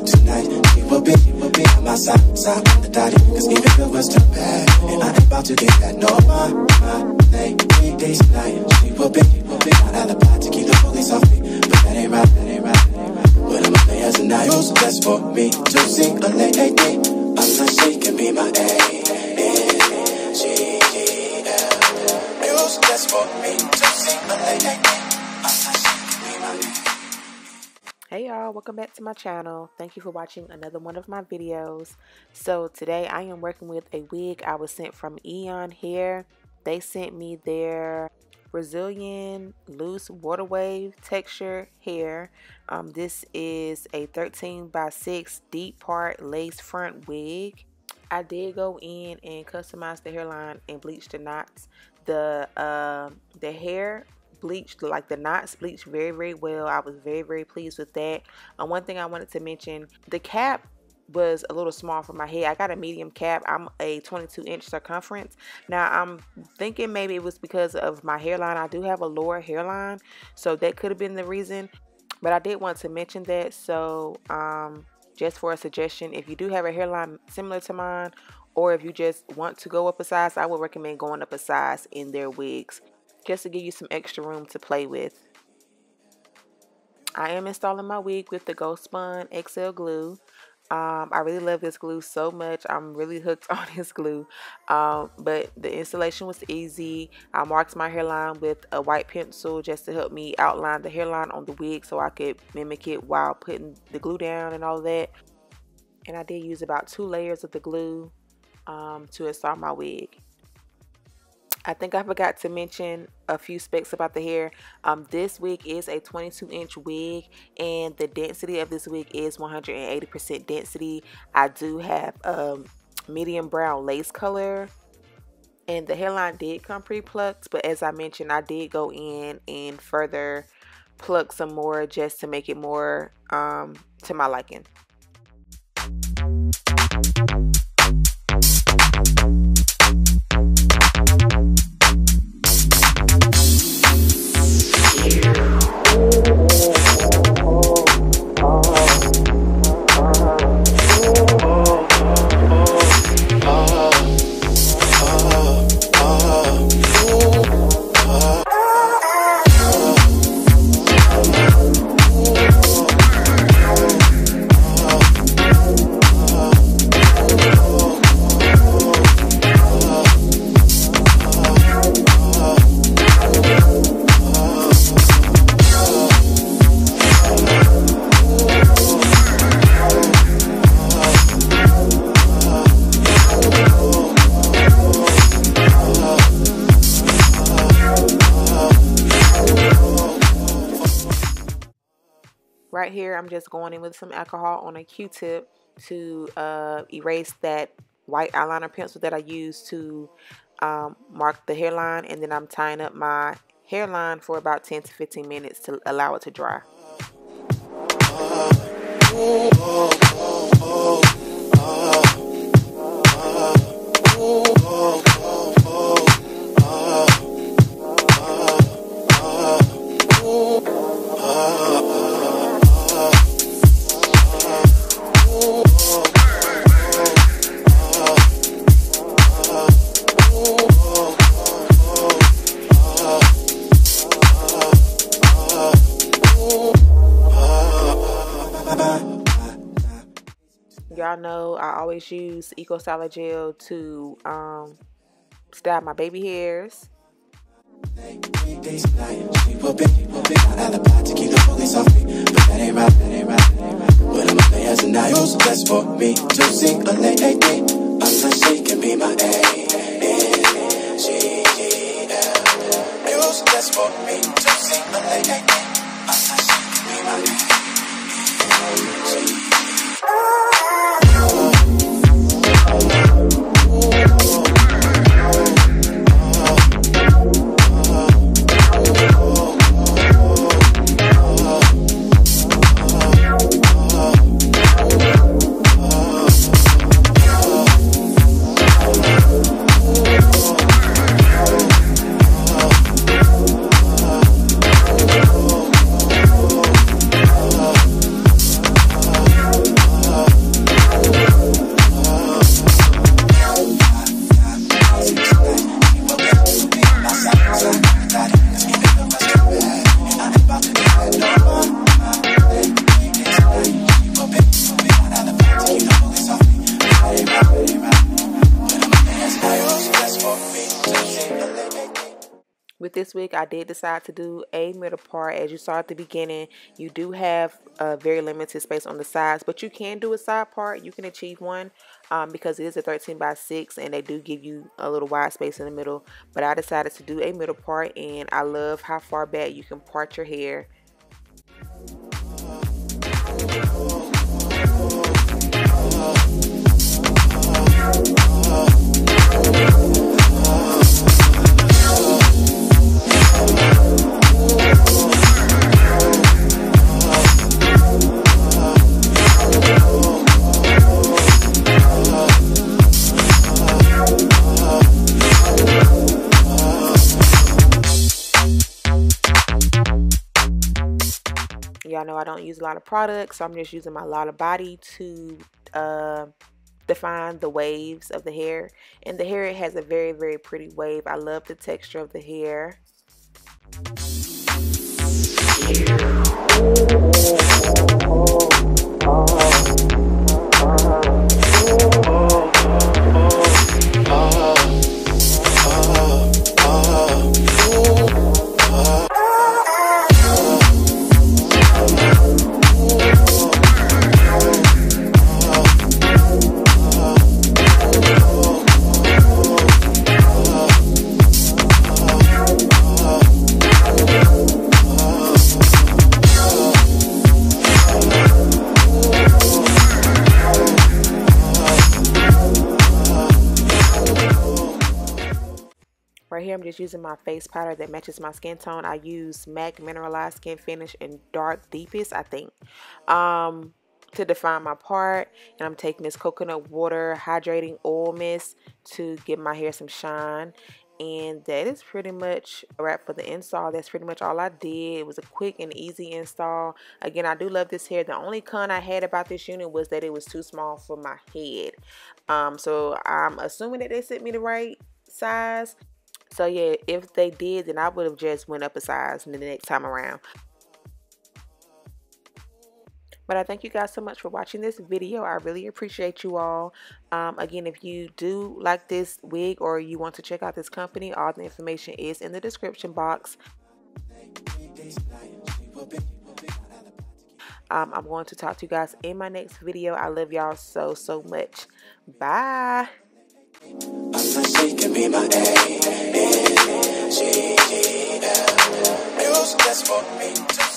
Tonight, she will be on my side on the dotty. Cause even if it was too bad, and I ain't about to get that. No, my ladies tonight, she will be my alibi to keep the police off me. But that ain't right. But I'ma play as a night. Who's best for me to see a lady? Unless she can be my A-N-G-E-L. Who's best for me to see a lady? Unless she can be my A. Hey y'all, welcome back to my channel. Thank you for watching another one of my videos. So today I am working with a wig I was sent from Eon Hair. They sent me their Brazilian loose water wave texture hair. This is a 13x6 deep part lace front wig. I did go in and customize the hairline and bleach the knots. The hair bleached, like the knots bleached very well. I was very pleased with that. One thing I wanted to mention, the cap was a little small for my head. I got a medium cap. I'm a 22-inch circumference. Now I'm thinking maybe it was because of my hairline. I do have a lower hairline, so that could have been the reason, but I did want to mention that. So just for a suggestion, if you do have a hairline similar to mine, or if you just want to go up a size, I would recommend going up a size in their wigs, just to give you some extra room to play with. I am installing my wig with the Ghost Spun XL glue. I really love this glue so much. I'm really hooked on this glue. But the installation was easy. I marked my hairline with a white pencil just to help me outline the hairline on the wig so I could mimic it while putting the glue down and all that. And I did use about 2 layers of the glue to install my wig. I think I forgot to mention a few specs about the hair. This wig is a 22-inch wig, and the density of this wig is 180% density. I do have medium brown lace color, and the hairline did come pre-plucked, but as I mentioned, I did go in and further pluck some more just to make it more to my liking. Right here, I'm just going in with some alcohol on a Q-tip to erase that white eyeliner pencil that I used to mark the hairline, and then I'm tying up my hairline for about 10 to 15 minutes to allow it to dry. Y'all know I always use Eco Styler Gel to style my baby hairs. She will be my alibi to keep the police off me. But that ain't right. But I'ma play as a night. Who's best for me to see a lady? Unless she can be my A-N-G-E-L. Who's best for me to see a lady? Unless she can be my A-N-G-E-L. this wig, I did decide to do a middle part. As you saw at the beginning, you do have a very limited space on the sides, but you can do a side part. You can achieve one because it is a 13x6 and they do give you a little wide space in the middle. But I decided to do a middle part, and I love how far back you can part your hair. Y'all know I don't use a lot of products, so I'm just using my Lotta Body to define the waves of the hair. And the hair has a very, very pretty wave. I love the texture of the hair. Right here, I'm just using my face powder that matches my skin tone. I use MAC Mineralized Skin Finish in Dark Deepest, I think, to define my part. And I'm taking this coconut water hydrating oil mist to give my hair some shine. And that is pretty much a wrap for the install. That's pretty much all I did. It was a quick and easy install. Again, I do love this hair. The only con I had about this unit was that it was too small for my head. So I'm assuming that they sent me the right size. So yeah, if they did, then I would have just went up a size the next time around. But I thank you guys so much for watching this video. I really appreciate you all. Again, if you do like this wig or you want to check out this company, all the information is in the description box. I'm going to talk to you guys in my next video. I love y'all so much. Bye. She can be my A, N, G, E, L. Music that's for me.